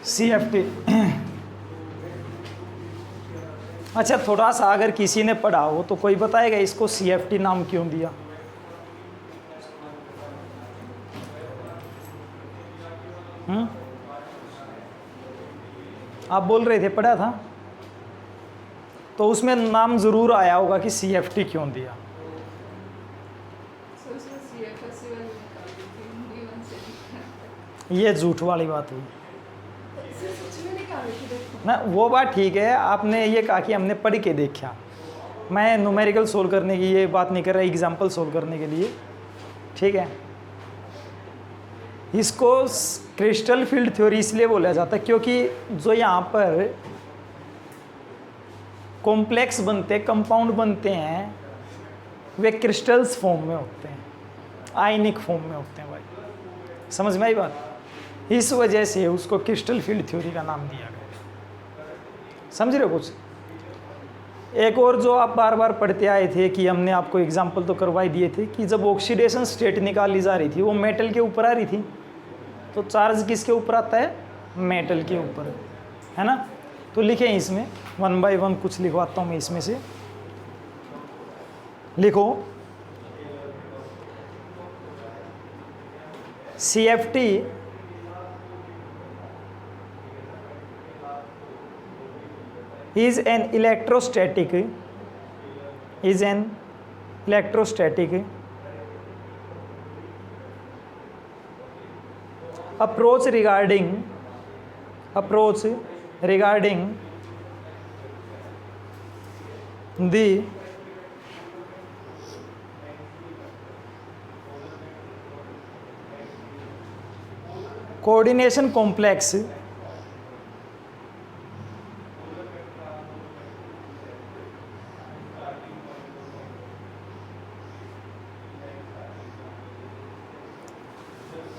CFT। अच्छा, थोड़ा सा अगर किसी ने पढ़ा हो तो कोई बताएगा इसको CFT नाम क्यों दिया? आप बोल रहे थे पढ़ा था, तो उसमें नाम जरूर आया होगा कि CFT क्यों दिया। ये झूठ वाली बात हुई ना, वो बात ठीक है। आपने ये कहा कि हमने पढ़ के देखा, मैं न्यूमेरिकल सोल्व करने की ये बात नहीं कर रहा, एग्जाम्पल सोल्व करने के लिए, ठीक है। इसको क्रिस्टल फील्ड थ्योरी इसलिए बोला जाता है क्योंकि जो यहाँ पर कॉम्प्लेक्स बनते, कंपाउंड बनते हैं, वे क्रिस्टल्स फॉर्म में होते हैं, आयनिक फॉर्म में होते हैं भाई। समझ में आई बात? इस वजह से उसको क्रिस्टल फील्ड थ्योरी का नाम दिया गया। समझ रहे हो कुछ? एक और जो आप बार बार पढ़ते आए थे कि हमने आपको एग्जाम्पल तो करवाई दिए थे कि जब ऑक्सीडेशन स्टेट निकाली जा रही थी वो मेटल के ऊपर आ रही थी, तो चार्ज किसके ऊपर आता है? मेटल के ऊपर, है ना। तो लिखें इसमें 1 बाय 1 कुछ लिखवाता हूँ मैं इसमें से। लिखो CFT is an electrostatic approach regarding the coordination complex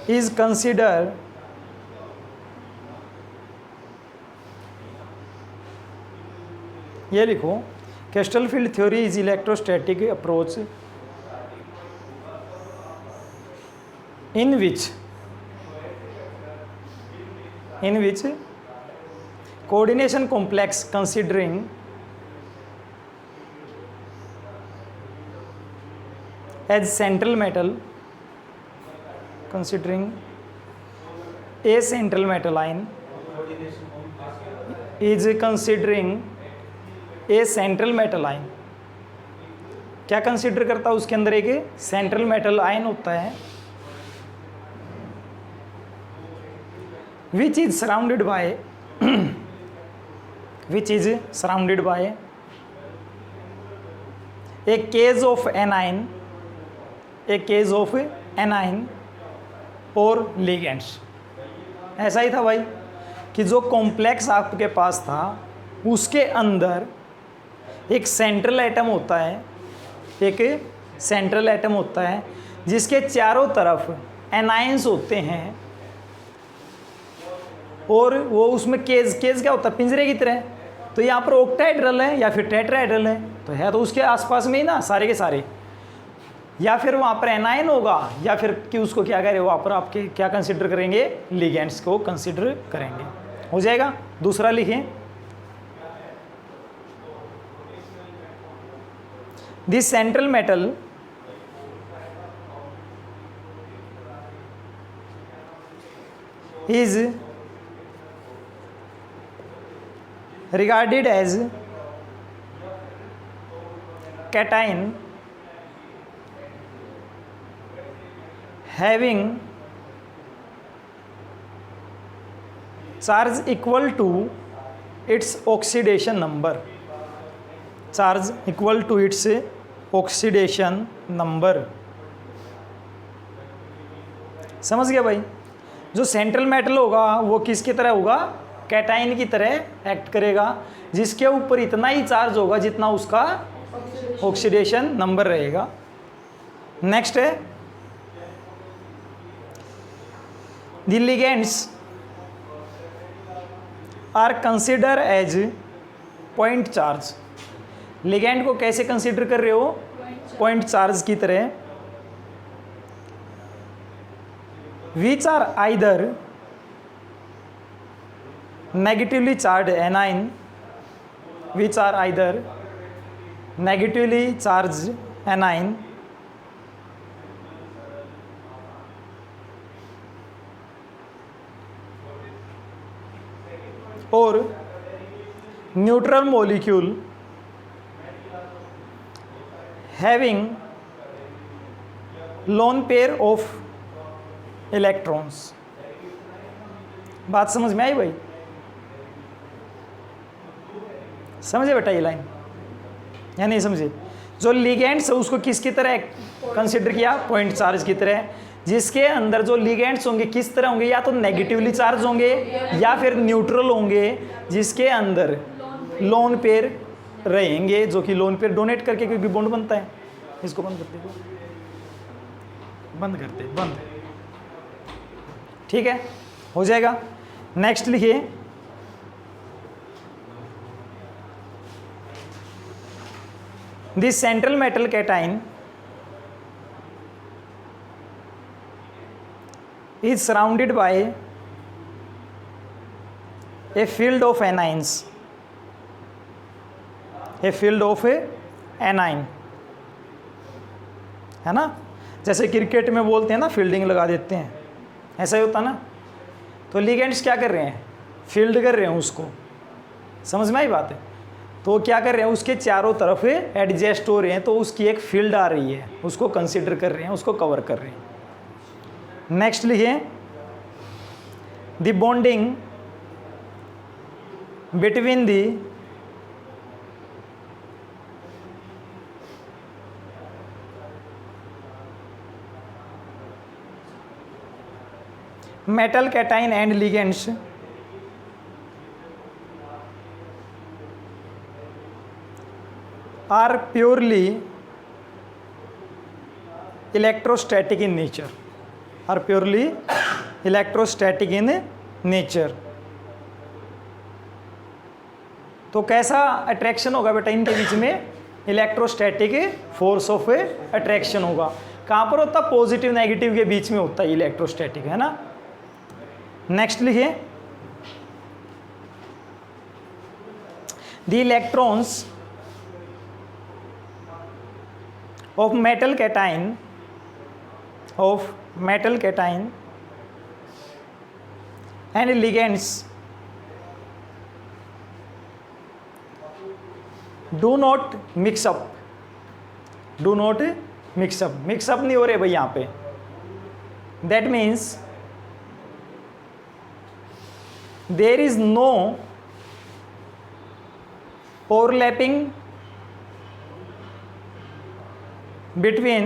is considered ये लिखो, crystal field theory is electrostatic approach in which coordination complex considering as central metal, considering a central metal ion is considering a central metal ion, क्या consider करता है? उसके अंदर एक central metal ion होता है which is surrounded by a cage of anion और ligands। ऐसा ही था भाई कि जो कॉम्प्लेक्स आपके पास था उसके अंदर एक सेंट्रल एटम होता है, जिसके चारों तरफ एनायंस होते हैं, और वो उसमें केज क्या होता है? पिंजरे की तरह। तो यहाँ पर ऑक्टाहेड्रल है या फिर टेट्राहेड्रल है, तो है तो उसके आसपास में ही ना सारे के सारे, या फिर वहाँ पर एनायन होगा, या फिर कि उसको क्या करें, वहाँ पर आपके क्या कंसिडर करेंगे? लिगेंड्स को कंसिडर करेंगे। हो जाएगा। दूसरा लिखें, this central metal is regarded as cation having charge equal to its oxidation number, समझ गया भाई? जो सेंट्रल मेटल होगा वो किसकी तरह होगा? कैटाइन की तरह एक्ट करेगा, जिसके ऊपर इतना ही चार्ज होगा जितना उसका ऑक्सीडेशन नंबर रहेगा। नेक्स्ट है the ligands are consider as point charge. Ligand को कैसे कंसिडर कर रहे हो? पॉइंट चार्ज की तरह। which are either negatively charged anion which are either negatively charged anion or neutral molecule having lone pair of electrons। बात समझ में आई भाई? समझे बेटा ये लाइन या नहीं समझे? जो लिगेंड्स है उसको किसकी तरह कंसिडर किया? पॉइंट चार्ज की तरह, जिसके अंदर जो लिगेंड्स होंगे किस तरह होंगे? या तो नेगेटिवली चार्ज होंगे या फिर न्यूट्रल होंगे, जिसके अंदर लोन पेयर रहेंगे, जो कि लोन पेयर डोनेट करके क्योंकि बॉन्ड बनता है। इसको बंद करते, बंद करते, बंद। ठीक है, हो जाएगा। नेक्स्ट लिखिए, this central metal cation is surrounded by a field of anions, a field of anion, है ना? जैसे क्रिकेट में बोलते हैं ना, फील्डिंग लगा देते हैं, ऐसा ही होता ना। तो लिगेंड्स क्या कर रहे हैं? फील्ड कर रहे हैं उसको। समझ में आई बात है? तो क्या कर रहे हैं? उसके चारों तरफ एडजस्ट हो रहे हैं, तो उसकी एक फील्ड आ रही है, उसको कंसिडर कर रहे हैं, उसको कवर कर रहे हैं। नेक्स्ट लिखिए, the bonding between the metal cation and ligands are purely electrostatic in nature, are purely electrostatic in nature। तो कैसा अट्रैक्शन होगा बेटा इनके बीच में? इलेक्ट्रोस्टैटिक फोर्स ऑफ अट्रैक्शन होगा। कहाँ पर होता? पॉजिटिव नेगेटिव के बीच में होता है इलेक्ट्रोस्टैटिक, है ना? नेक्स्ट लिखिए, the electrons of metal cation and ligands do not mix up, mix up नहीं हो रहे भाई यहाँ पे। that means there is no overlapping between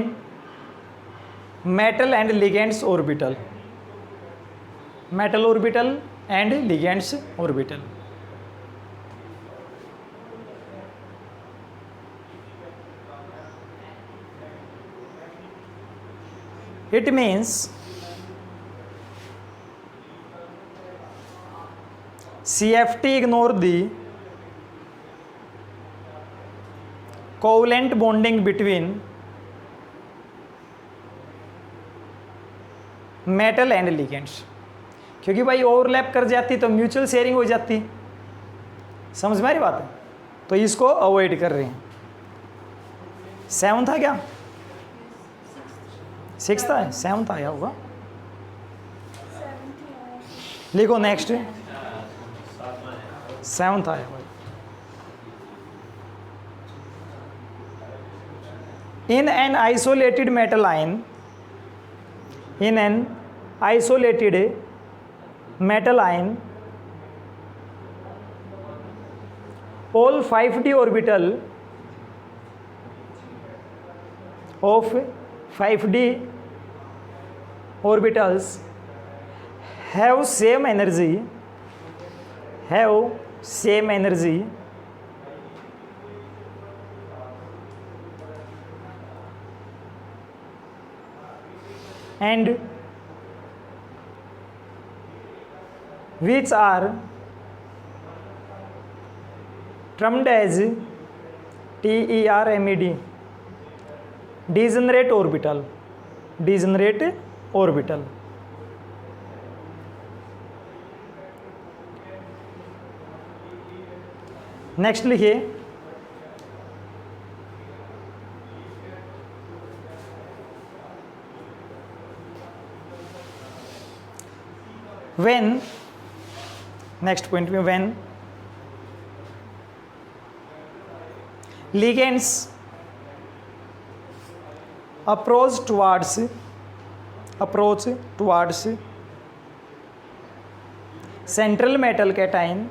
metal and ligands orbital, metal orbital and ligands orbital। it means CFT ignore the covalent bonding between metal and ligands, क्योंकि भाई overlap कर जाती तो म्यूचुअल शेयरिंग हो जाती। समझ में आ रही बात है? तो इसको अवॉइड कर रहे हैं। 7 था क्या? 6 था, 7 आया होगा। लिखो नेक्स्ट, 7 आया भाई। In an isolated metal ion, in an isolated metal ion, all 5d orbital of 5d orbitals have same energy, and which are termed as TERMED, degenerate orbital, next लिखिए, when, नेक्स्ट पॉइंट में when ligands approach towards central metal cation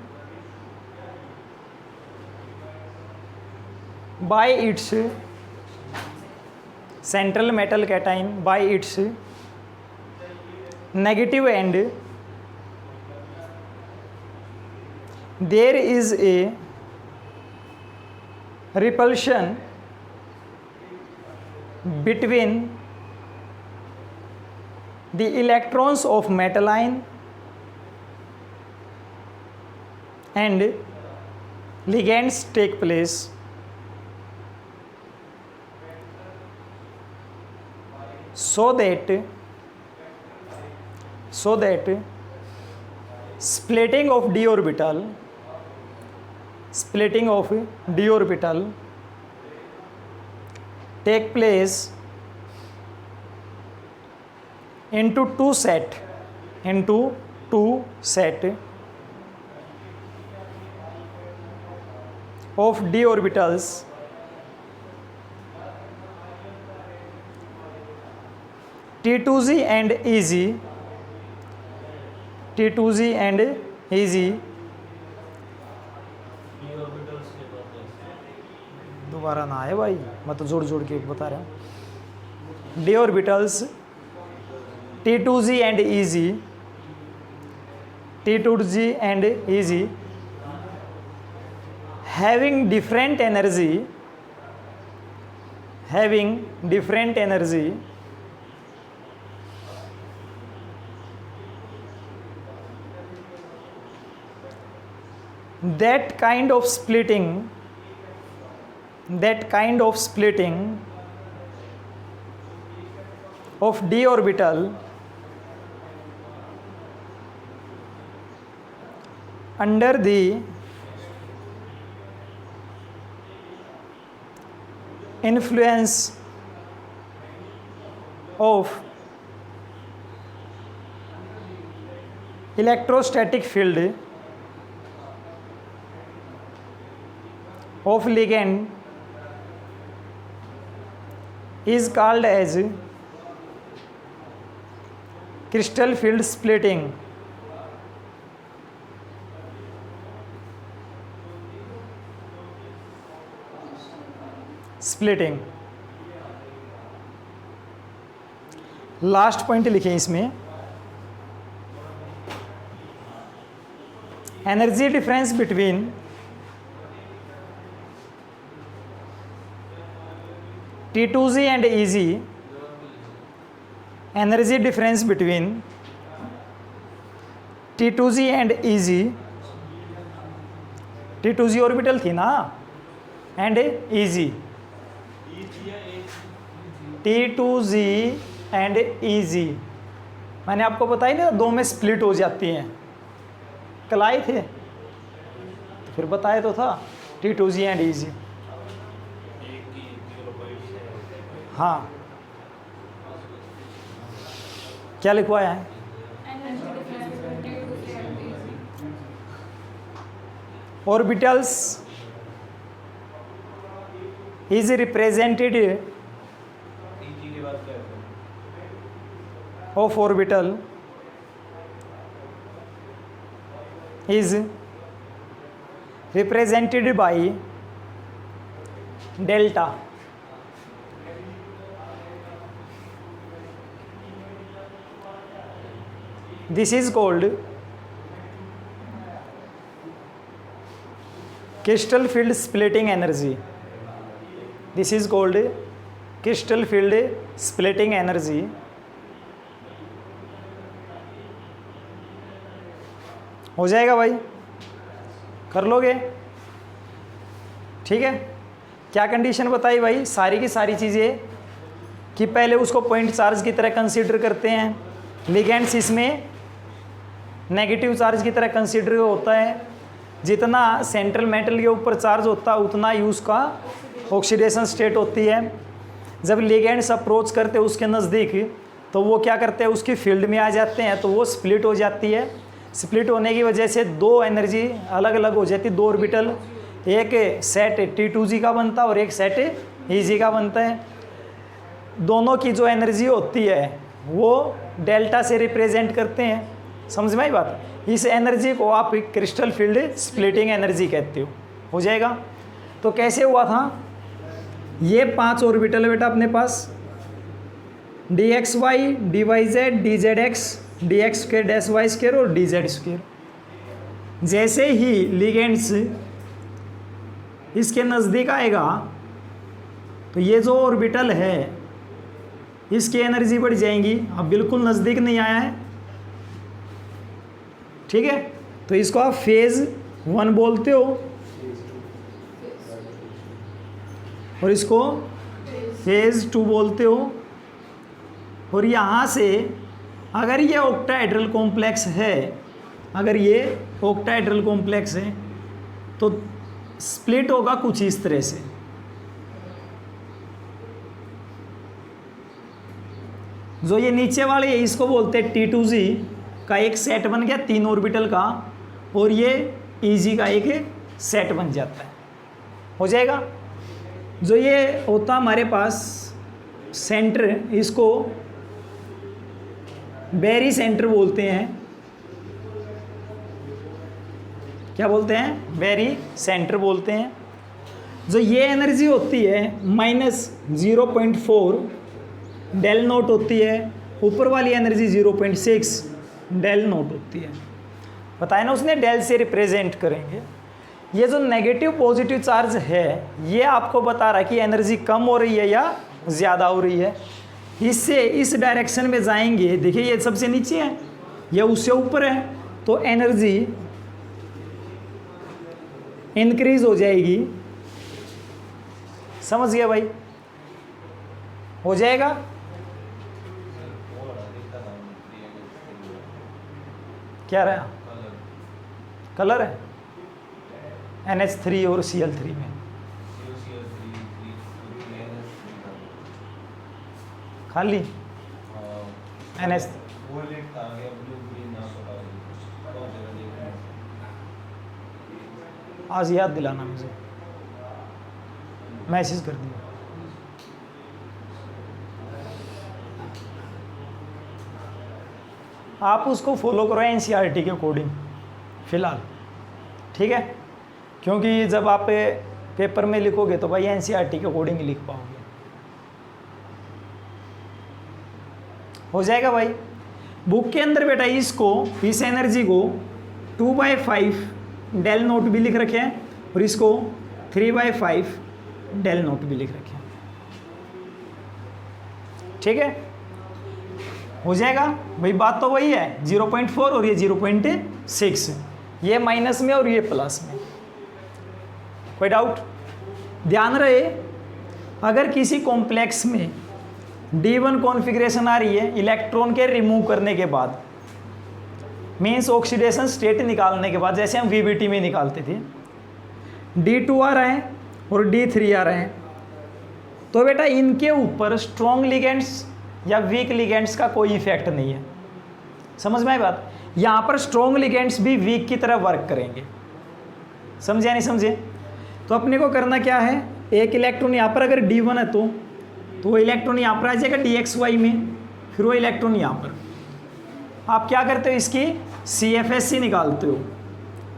by its negative end, there is a repulsion between the electrons of metal ion and ligands take place. So that splitting of d orbital take place into two set of d orbitals T2z and EZ, दोबारा ना आए भाई, मैं तो जोड़ जोड़ के बता रहा हूँ। d orbitals T2z and EZ having different energy that kind of splitting of d orbital under the influence of electrostatic field of ligand is called as crystal field splitting. Last point लिखें इसमें, energy difference between T2z and EZ, energy difference between T2z and EZ, T2z orbital थी ना, and EZ, T2z and EZ मैंने आपको बताया ना, दो में स्प्लिट हो जाती हैं, कल आए थे तो फिर बताया तो था T2z एंड EZ। हाँ, क्या लिखवाया है? Orbitals is represented of orbital is represented by delta. This is called crystal field splitting energy. This is called crystal field splitting energy. हो जाएगा भाई, कर लोगे? ठीक है। क्या कंडीशन बताई भाई? सारी की सारी चीज़ें कि पहले उसको पॉइंट चार्ज की तरह कंसीडर करते हैं, लिगेंड्स इसमें नेगेटिव चार्ज की तरह कंसीडर होता है, जितना सेंट्रल मेटल के ऊपर चार्ज होता है उतना ही उसका ऑक्सीडेशन स्टेट होती है। जब लिगेंड्स अप्रोच करते हैं उसके नज़दीक तो वो क्या करते हैं, उसकी फील्ड में आ जाते हैं, तो वो स्प्लिट हो जाती है। स्प्लिट होने की वजह से दो एनर्जी अलग अलग हो जाती है, दो ऑर्बिटल, एक सेट T2g का बनता है और एक सेट EG का बनता है। दोनों की जो एनर्जी होती है वो डेल्टा से रिप्रेजेंट करते हैं। समझ में आई बात? इस एनर्जी को आप क्रिस्टल फील्ड स्प्लिटिंग एनर्जी कहते हो जाएगा। तो कैसे हुआ था, ये 5 ऑर्बिटल है बेटा अपने पास, dxy, dyz, dzx, dx square dash Y square और dz स्क्वायर। जैसे ही लिगेंड्स इसके नज़दीक आएगा तो ये जो ऑर्बिटल है इसकी एनर्जी बढ़ जाएंगी। अब बिल्कुल नज़दीक नहीं आया है, ठीक है, तो इसको आप फेज़ 1 बोलते हो और इसको फेज़ 2 बोलते हो। और यहाँ से अगर ये ऑक्टाहेड्रल कॉम्प्लेक्स है, अगर ये ऑक्टाहेड्रल कॉम्प्लेक्स है तो स्प्लिट होगा कुछ इस तरह से। जो ये नीचे वाले है इसको बोलते हैं T2g का एक सेट बन गया 3 ऑर्बिटल का, और ये EG का एक सेट बन जाता है, हो जाएगा। जो ये होता हमारे पास सेंटर, इसको बेरी सेंटर बोलते हैं। क्या बोलते हैं? बेरी सेंटर बोलते हैं। जो ये एनर्जी होती है -0.4 डेल नोट होती है, ऊपर वाली एनर्जी 0.6 डेल नोट होती है। बताया ना उसने, डेल से रिप्रेजेंट करेंगे। ये जो नेगेटिव पॉजिटिव चार्ज है ये आपको बता रहा है कि एनर्जी कम हो रही है या ज़्यादा हो रही है। इससे इस डायरेक्शन में जाएंगे, देखिए ये सबसे नीचे है, ये उससे ऊपर है, तो एनर्जी इंक्रीज हो जाएगी। समझ गया भाई? हो जाएगा। क्या रहा? कलर है NH3 और Cl3 में खाली NH। आज याद दिलाना मुझे, मैसेज कर दिया। आप उसको फॉलो करो NCERT के अकॉर्डिंग फ़िलहाल, ठीक है, क्योंकि जब आप पेपर में लिखोगे तो भाई NCERT के अकॉर्डिंग ही लिख पाओगे। हो जाएगा भाई। बुक के अंदर बेटा इसको, इस एनर्जी को 2/5 डेल नोट भी लिख रखे हैं और इसको 3/5 डेल नोट भी लिख रखे हैं, ठीक है, हो जाएगा भाई। बात तो वही है, 0.4 और ये 0.6, ये माइनस में और ये प्लस में। कोई डाउट? ध्यान रहे, अगर किसी कॉम्प्लेक्स में D1 कॉन्फ़िगरेशन आ रही है इलेक्ट्रॉन के रिमूव करने के बाद, मीन्स ऑक्सीडेशन स्टेट निकालने के बाद, जैसे हम VBT में निकालते थे, D2 आ रहा है और D3 आ रहा है, तो बेटा इनके ऊपर स्ट्रॉन्ग लिगेंड्स या वीक लिगेंड्स का कोई इफेक्ट नहीं है। समझ में आई बात? यहाँ पर स्ट्रॉन्ग लिगेंड्स भी वीक की तरह वर्क करेंगे। समझे या नहीं समझे? तो अपने को करना क्या है, एक इलेक्ट्रॉन यहाँ पर अगर D1 है तो वो इलेक्ट्रॉन यहाँ पर आ जाएगा DXY में, फिर वो इलेक्ट्रॉन यहाँ पर। आप क्या करते हो, इसकी CFSC निकालते हो,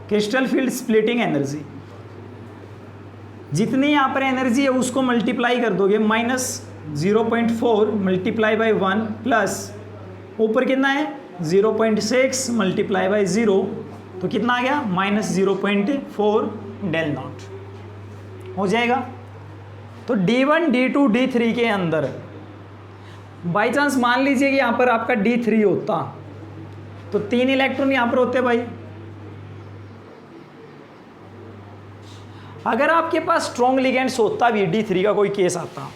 क्रिस्टल फील्ड स्प्लिटिंग एनर्जी। जितनी यहाँ पर एनर्जी है उसको मल्टीप्लाई कर दोगे, -0.4 मल्टीप्लाई बाई 1 प्लस ऊपर कितना है 0.6 मल्टीप्लाई बाई 0, तो कितना आ गया -0.4 डेल नॉट, हो जाएगा। तो D1, D2, D3 के अंदर बाई चांस मान लीजिए कि यहाँ पर आपका D3 होता तो 3 इलेक्ट्रॉन यहाँ पर होते भाई। अगर आपके पास स्ट्रॉन्ग लिगेंड्स होता भी, D3 का कोई केस आता,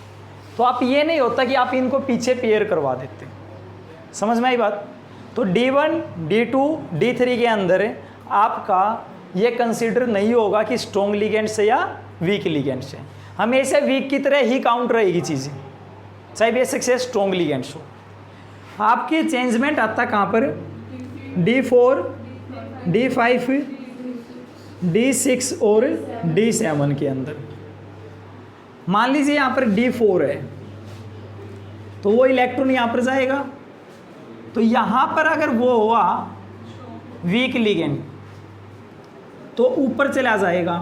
तो आप ये नहीं होता कि आप इनको पीछे पेयर करवा देते। समझ में आई बात? तो D1, D2, D3 के अंदर आपका ये कंसीडर नहीं होगा कि स्ट्रॉन्ग लिगेंड से या वीक लिगेंड से, हमेशा वीक की तरह ही काउंट रहेगी चीज़ें, चाहे बेसिक से स्ट्रॉन्ग लिगेंड्स हो। आपकी चेंजमेंट आता कहाँ पर, D4, D5, D6 और D7 के अंदर। मान लीजिए यहाँ पर D4 है तो वो इलेक्ट्रॉन यहाँ पर जाएगा, तो यहाँ पर अगर वो हुआ वीक लिगेंड तो ऊपर चला जाएगा,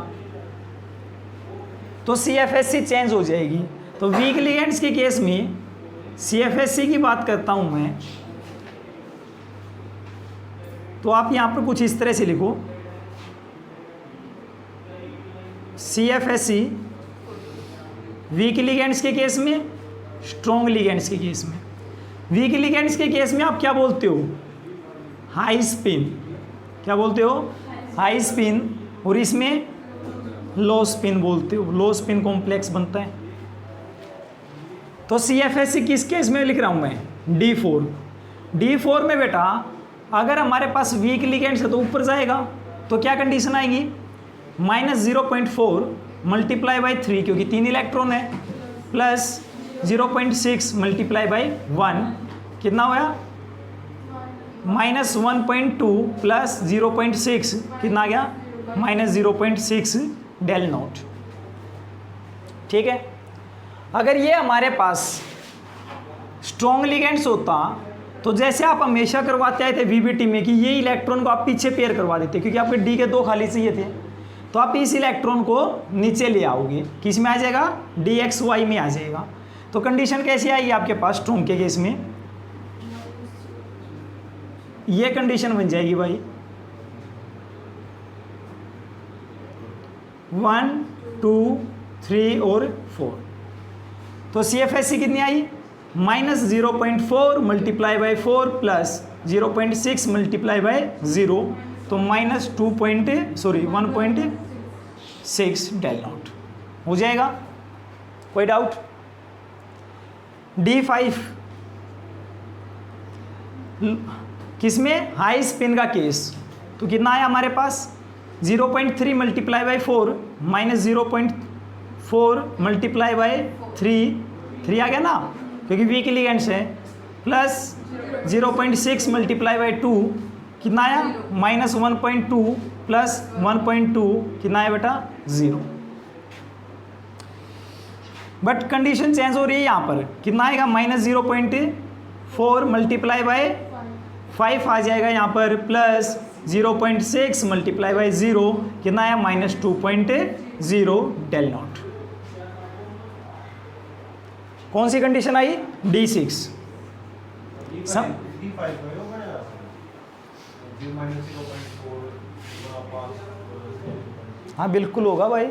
तो CFSC चेंज हो जाएगी। तो वीक लिगेंड्स के केस में CFSC की बात करता हूं मैं, तो आप यहां पर कुछ इस तरह से लिखो, CFSC वीक लिगेंड्स के केस में, स्ट्रॉन्ग लिगेंड्स के केस में। वीक लिगेंड्स के केस में आप क्या बोलते हो, हाई स्पिन, क्या बोलते हो, हाई स्पिन, और इसमें लो स्पिन बोलते हो, लो स्पिन कॉम्प्लेक्स बनता है। तो CFSC किस केस में लिख रहा हूं मैं, D4। D4 में बेटा अगर हमारे पास वीक लिगेंड्स है तो ऊपर जाएगा, तो क्या कंडीशन आएगी, -0.4 मल्टीप्लाई बाई 3 क्योंकि 3 इलेक्ट्रॉन है, प्लस 0.6 मल्टीप्लाई बाई 1 कितना होया, -1.2 प्लस 0.6 कितना आ गया, -0.6 डेल नॉट। ठीक है, अगर ये हमारे पास स्ट्रॉन्ग लिगेंड्स होता तो जैसे आप हमेशा करवाते आए थे VBT में कि ये इलेक्ट्रॉन को आप पीछे पेयर करवा देते, क्योंकि आपके D के 2 खाली चाहिए थे, तो आप इस इलेक्ट्रॉन को नीचे ले आओगे, किस में आ जाएगा, DXY में आ जाएगा। तो कंडीशन कैसी आएगी आपके पास स्ट्रॉन्ग के केस में, ये कंडीशन बन जाएगी भाई, 1, 2, 3 और 4। तो CFSC कितनी आई, -0.4 multiply by 4 plus 0.6 multiply by 0, तो -1.6 डेल नॉट हो जाएगा। कोई डाउट। D5 किसमें, हाई स्पिन का केस, तो कितना आया हमारे पास, 0.3 मल्टीप्लाई बाई 4 -0.4 मल्टीप्लाई बाई 3 आ गया ना क्योंकि वीक लिगेंड्स है, प्लस 0.6 मल्टीप्लाई बाई 2 कितना आया, -1.2 प्लस 1.2 कितना आया बेटा, 0। बट कंडीशन चेंज हो रही है यहाँ पर, कितना आएगा, -0.4 मल्टीप्लाई बाई 5 आ जाएगा यहाँ पर, प्लस 0.6 मल्टीप्लाई बाई 0 कितना आया, -2.0 डेल नॉट। कौन सी कंडीशन आई, D6। हाँ बिल्कुल होगा भाई,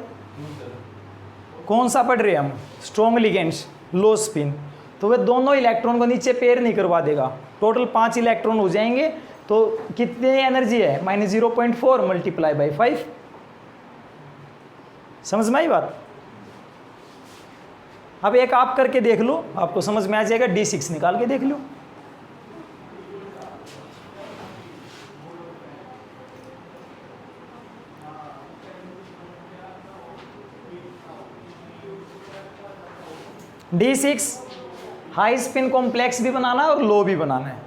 कौन सा पढ़ रहे हैं हम, स्ट्रॉन्ग लिगेंड्स, लो स्पिन, तो वे दोनों इलेक्ट्रॉन को नीचे पेयर नहीं करवा देगा, टोटल 5 इलेक्ट्रॉन हो जाएंगे, तो कितनी एनर्जी है, -0.4 मल्टीप्लाई बाई 5। समझ में आई बात। अब एक आप करके देख लो, आपको समझ में आ जाएगा, D6 निकाल के देख लो। D6 हाई स्पिन कॉम्प्लेक्स भी बनाना है और लो भी बनाना है।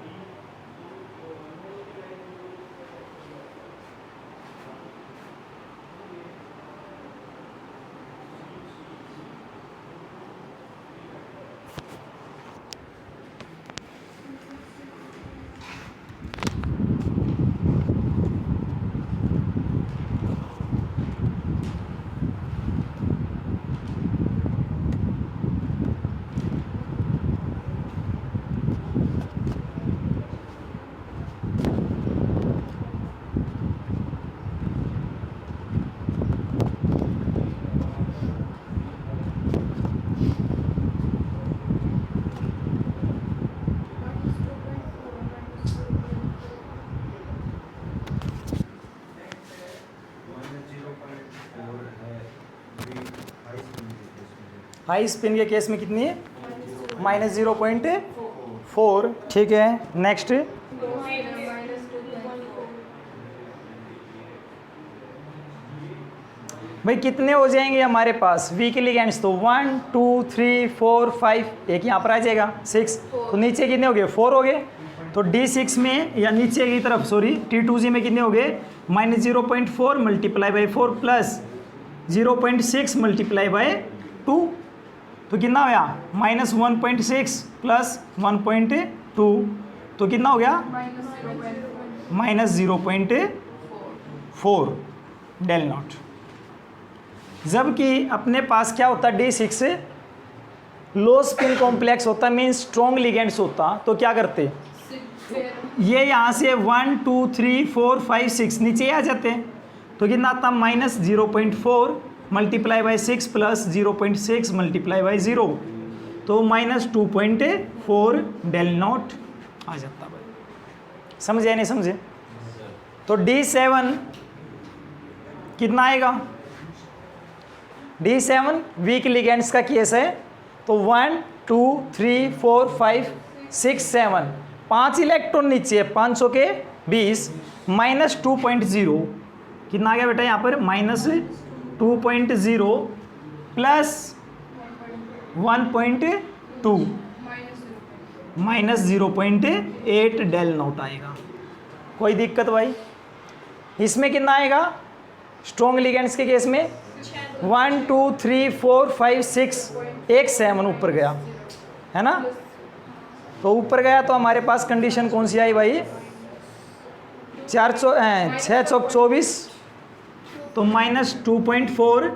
हाई स्पिन के केस में कितनी है, -0.4। ठीक है, नेक्स्ट भाई कितने हो जाएंगे हमारे पास वीक लिगेंड्स? तो 1 2 3 4 5, एक यहाँ पर आ जाएगा 6, तो नीचे कितने हो गए? 4 हो गए। तो D6 में या नीचे की तरफ सॉरी T2G में कितने हो गए? -0.4 multiply by 4 plus 0.6 multiply by 2, तो कितना हो गया? -1.6 प्लस 1.2, तो कितना हो गया? -0.4 डेल नॉट। जबकि अपने पास क्या होता है? D6 लो स्पिन कॉम्प्लेक्स होता, मीन्स स्ट्रॉन्ग लिगेंड्स होता, तो क्या करते? ये यहाँ से 1 2 3 4 5 6 नीचे आ जाते हैं, तो कितना आता? -0.4 multiply by 6 plus 0.6 multiply by 0, तो -2.4 डेल नॉट आ जाता भाई। समझे नहीं समझे? तो D7 कितना आएगा? D7 वीक लिगेंड्स का केस है, तो 1 2 3 4 5 6 7, 5 इलेक्ट्रॉन नीचे है, 500 के 20, -2.0 कितना आ गया बेटा यहाँ पर? -2.0 प्लस 1.2 -0.8 डेल नॉट आएगा। कोई दिक्कत भाई? इसमें कितना आएगा स्ट्रॉन्ग लिगेंड्स के केस में? 1 2 3 4 5 6, एक 7 ऊपर गया है ना, तो ऊपर गया तो हमारे पास कंडीशन कौन सी आई भाई? 6 चौक 24, तो -2.4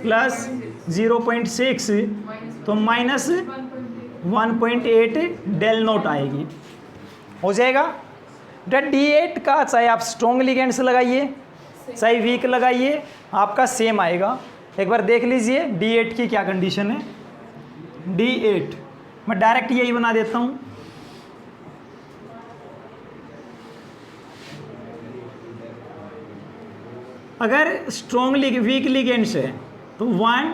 प्लस 0.6, तो -1.8 डेल नोट आएगी। हो जाएगा? D8 का चाहे आप स्ट्रॉन्ग लिगेंड्स लगाइए चाहे वीक लगाइए, आपका सेम आएगा। एक बार देख लीजिए D8 की क्या कंडीशन है। D8 मैं डायरेक्ट यही बना देता हूँ, अगर स्ट्रॉन्ग वीक लिगेंड्स है तो 1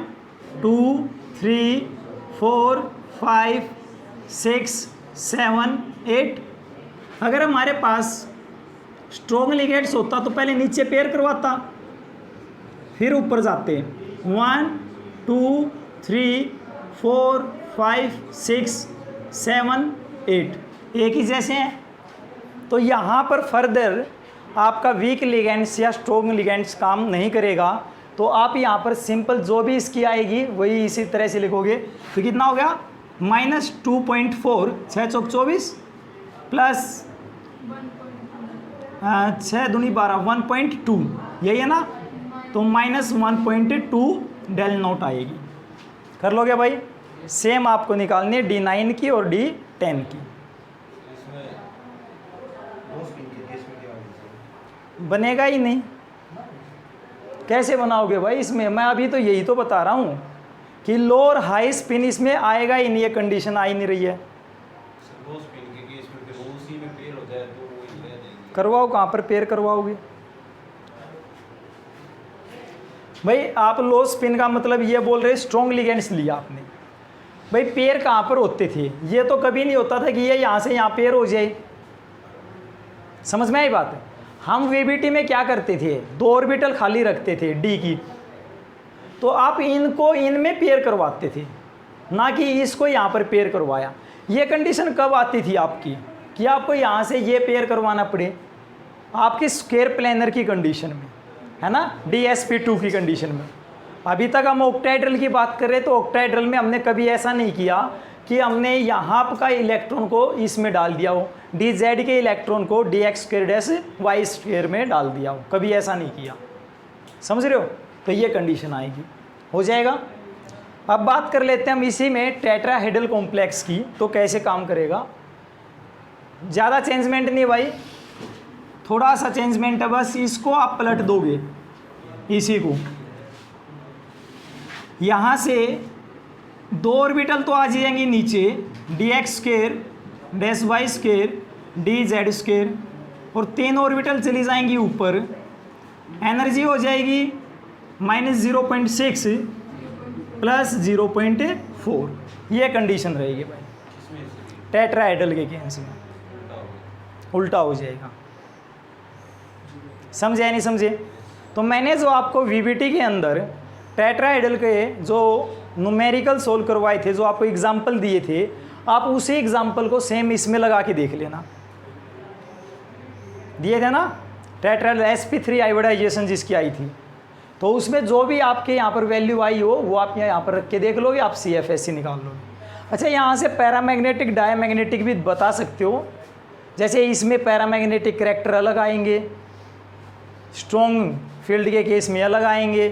2 3 4 5 6 7 8। अगर हमारे पास स्ट्रॉन्ग लिगेंड्स होता तो पहले नीचे पेयर करवाता, फिर ऊपर जाते 1 2 3 4 5 6 7 8, एक ही जैसे हैं। तो यहाँ पर फर्दर आपका वीक लिगेंड्स या स्ट्रॉन्ग लिगेंड्स काम नहीं करेगा, तो आप यहाँ पर सिंपल जो भी इसकी आएगी वही इसी तरह से लिखोगे। तो कितना हो गया? -2.4 6 चौक 24 प्लस 6 दूनी 12 1.2, यही है ना, तो -1.2 डेल नोट आएगी। कर लोगे भाई? सेम आपको निकालनी है D9 की और D10 की। बनेगा ही नहीं, कैसे बनाओगे भाई इसमें? मैं अभी तो यही तो बता रहा हूँ कि लो और हाई स्पिन इसमें आएगा ही नहीं, ये कंडीशन आ ही नहीं रही है। करवाओ, कहाँ पर पेयर करवाओगे भाई? आप लो स्पिन का मतलब ये बोल रहे स्ट्रॉन्ग लिगेंड्स लिया आपने, भाई पेयर कहाँ पर होते थे? ये तो कभी नहीं होता था कि ये यहाँ से यहाँ पेयर हो जाए। समझ में आई बात? हम वीबीटी में क्या करते थे? 2 ऑर्बिटल खाली रखते थे डी की, तो आप इनको इनमें पेयर करवाते थे, ना कि इसको यहाँ पर पेयर करवाया। ये कंडीशन कब आती थी आपकी कि आपको यहाँ से ये पेयर करवाना पड़े? आपकी स्क्वायर प्लेनर की कंडीशन में, है ना, DsP2 की कंडीशन में। अभी तक हम ऑक्टाहेड्रल की बात कर रहे, तो ऑक्टाहेड्रल में हमने कभी ऐसा नहीं किया कि हमने यहाँ का इलेक्ट्रॉन को इसमें डाल दिया हो, dz के इलेक्ट्रॉन को dx² में डाल दिया हो, कभी ऐसा नहीं किया। समझ रहे हो? तो ये कंडीशन आएगी। हो जाएगा? अब बात कर लेते हैं हम इसी में टेट्राहेड्रल कॉम्प्लेक्स की, तो कैसे काम करेगा। ज़्यादा चेंजमेंट नहीं भाई, थोड़ा सा चेंजमेंट है बस। इसको आप पलट दोगे, इसी को यहाँ से 2 ऑर्बिटल तो आ जाएंगी नीचे, dx² -y² dz², और 3 ऑर्बिटल चली जाएंगी ऊपर। एनर्जी हो जाएगी -0.6 प्लस 0.4। ये कंडीशन रहेगी भाई टेट्राहेड्रल के केस में। उल्टा हो जाएगा। समझे या नहीं समझे? तो मैंने जो आपको वीबीटी के अंदर टेट्राहेड्रल के जो न्यूमेरिकल सोल्व करवाए थे, जो आपको एग्जाम्पल दिए थे, आप उसी एग्जाम्पल को सेम इसमें लगा के देख लेना। दिए थे ना टेट्राहेड्रल sp3 हाइब्रिडाइजेशन जिसकी आई थी, तो उसमें जो भी आपके यहाँ पर वैल्यू आई हो वो आप यहाँ पर रख के देख लोगे, आप CFSE निकाल लोगे। अच्छा, यहाँ से पैरामैग्नेटिक डायमैग्नेटिक भी बता सकते हो। जैसे इसमें पैरामैग्नेटिक करैक्टर अलग आएंगे, स्ट्रॉन्ग फील्ड के केस में अलग आएंगे,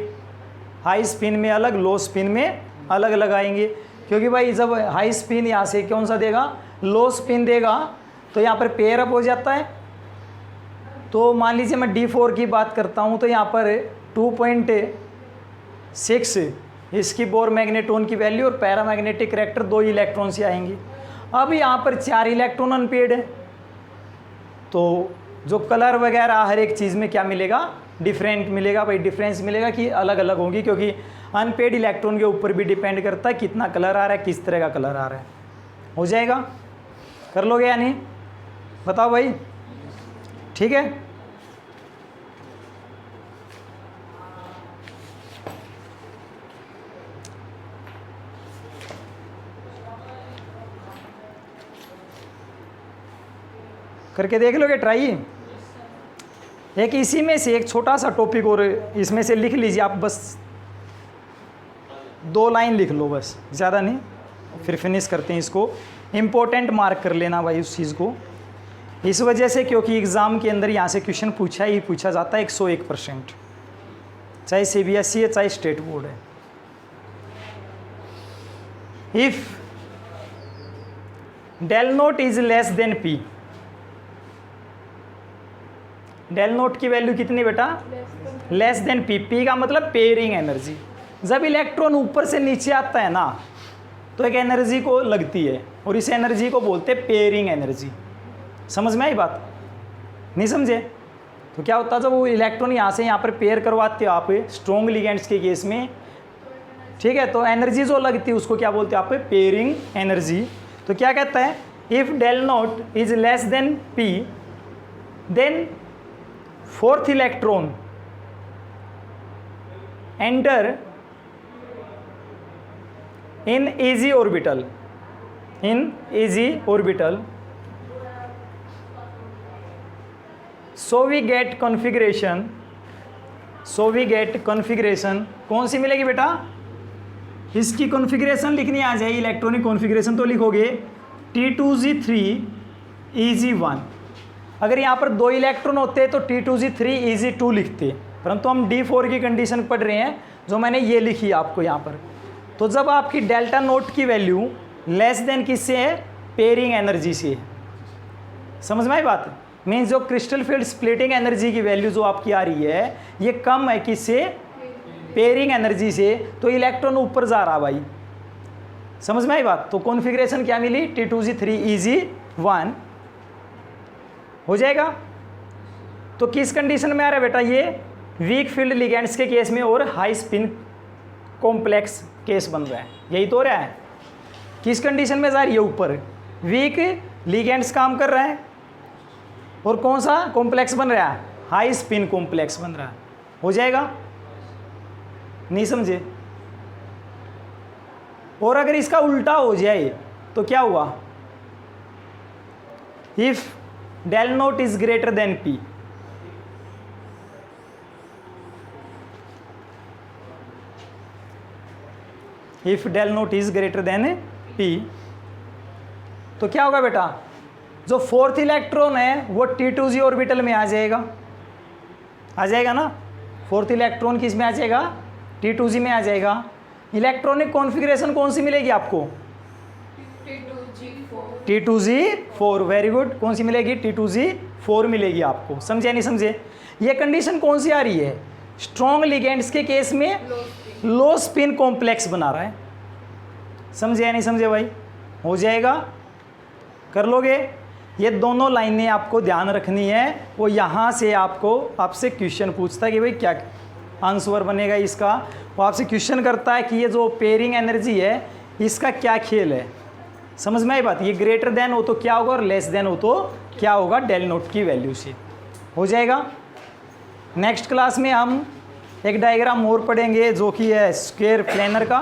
हाई स्पिन में अलग, लो स्पिन में अलग अलग आएंगे। क्योंकि भाई जब हाई स्पिन यहाँ से कौन सा देगा, लो स्पिन देगा, तो यहाँ पर पेयर अप हो जाता है। तो मान लीजिए मैं D4 की बात करता हूँ, तो यहाँ पर 2.6 इसकी बोर मैग्नेटोन की वैल्यू और पैरामैग्नेटिक करैक्टर 2 इलेक्ट्रॉन से आएंगी। अब यहाँ पर 4 इलेक्ट्रॉन अनपेड है, तो जो कलर वगैरह हर एक चीज़ में क्या मिलेगा, डिफरेंट मिलेगा भाई, डिफरेंस मिलेगा कि अलग अलग होंगी, क्योंकि अनपेड इलेक्ट्रॉन के ऊपर भी डिपेंड करता है कितना कलर आ रहा है, किस तरह का कलर आ रहा है। हो जाएगा, कर लोगे या नहीं, बताओ भाई, ठीक है। करके देख लोगे ट्राई। एक इसी में से एक छोटा सा टॉपिक और इसमें से लिख लीजिए आप, बस 2 लाइन लिख लो, बस ज़्यादा नहीं, फिर फिनिश करते हैं इसको। इम्पोर्टेंट मार्क कर लेना भाई उस चीज़ को, इस वजह से क्योंकि एग्ज़ाम के अंदर यहाँ से क्वेश्चन पूछा ही पूछा जाता है 101%, चाहे CBSE है चाहे स्टेट बोर्ड है। If del naught is less than P, del naught की वैल्यू कितनी बेटा, लेस देन P। P का मतलब पेयरिंग एनर्जी। जब इलेक्ट्रॉन ऊपर से नीचे आता है ना, तो एक एनर्जी को लगती है, और इस एनर्जी को बोलते हैं पेयरिंग एनर्जी। समझ में आई बात, नहीं समझे? तो क्या होता है, जब वो इलेक्ट्रॉन यहाँ से यहाँ पर पेयर करवाते हो आप स्ट्रॉन्ग लिगेंड्स के केस में, ठीक है, तो एनर्जी जो लगती है उसको क्या बोलते हैं आप, पेयरिंग एनर्जी। तो क्या कहता है, if del naught is less than P, then 4th electron enter in easy orbital, in easy orbital, so we get configuration, कौन सी मिलेगी बेटा, इसकी कॉन्फ़िगरेशन लिखनी आ जाएगी, इलेक्ट्रॉनिक कॉन्फ़िगरेशन तो लिखोगे T2Z3 EZ1। अगर यहाँ पर 2 इलेक्ट्रॉन होते तो T2Z3 EZ2 लिखते, परंतु हम D4 की कंडीशन पढ़ रहे हैं जो मैंने ये लिखी आपको यहाँ पर। तो जब आपकी डेल्टा नोट की वैल्यू लेस देन किससे है, पेयरिंग एनर्जी से है। समझ में आई बात, मीन्स जो क्रिस्टल फील्ड स्प्लिटिंग एनर्जी की वैल्यू जो आपकी आ रही है ये कम है किससे, पेयरिंग एनर्जी से, तो इलेक्ट्रॉन ऊपर जा रहा भाई। समझ में आई बात। तो कॉन्फ़िगरेशन क्या मिली, T2Z3 EZ1 हो जाएगा। तो किस कंडीशन में आ रहा है बेटा, ये वीक फील्ड लिगेंड्स के केस में और हाई स्पिन कॉम्प्लेक्स केस बन रहा है, यही तो हो रहा है। किस कंडीशन में जा रही है, ऊपर वीक लिगेंड्स काम कर रहा है, और कौन सा कॉम्प्लेक्स बन रहा है, हाई स्पिन कॉम्प्लेक्स बन रहा है। हो जाएगा, नहीं समझे? और अगर इसका उल्टा हो जाए तो क्या हुआ, if del naught is greater than P, if del naught is greater than P, तो क्या होगा बेटा, जो 4th इलेक्ट्रॉन है वो T2Z ऑर्बिटल में आ जाएगा ना। 4th इलेक्ट्रॉन किस में आ जाएगा, T2Z में आ जाएगा। इलेक्ट्रॉनिक कॉन्फ़िगरेशन कौन सी मिलेगी आपको, T2Z4। वेरी गुड, कौन सी मिलेगी, T2Z4 मिलेगी आपको। समझे नहीं समझे? ये कंडीशन कौन सी आ रही है, स्ट्रॉन्ग लिगेंड्स के केस में लो स्पिन कॉम्प्लेक्स बना रहा है। समझे या नहीं समझे भाई? हो जाएगा, कर लोगे। ये दोनों लाइनें आपको ध्यान रखनी है। वो यहाँ से आपसे क्वेश्चन पूछता है कि भाई क्या आंसर बनेगा इसका। वो आपसे क्वेश्चन करता है कि ये जो पेयरिंग एनर्जी है इसका क्या खेल है। समझ में आई बात? ये ग्रेटर देन हो तो क्या होगा और लेस देन हो तो क्या होगा, डेल नोट की वैल्यू से। हो जाएगा। नेक्स्ट क्लास में हम एक डायग्राम और पढ़ेंगे जो कि है स्क्वायर प्लेनर का,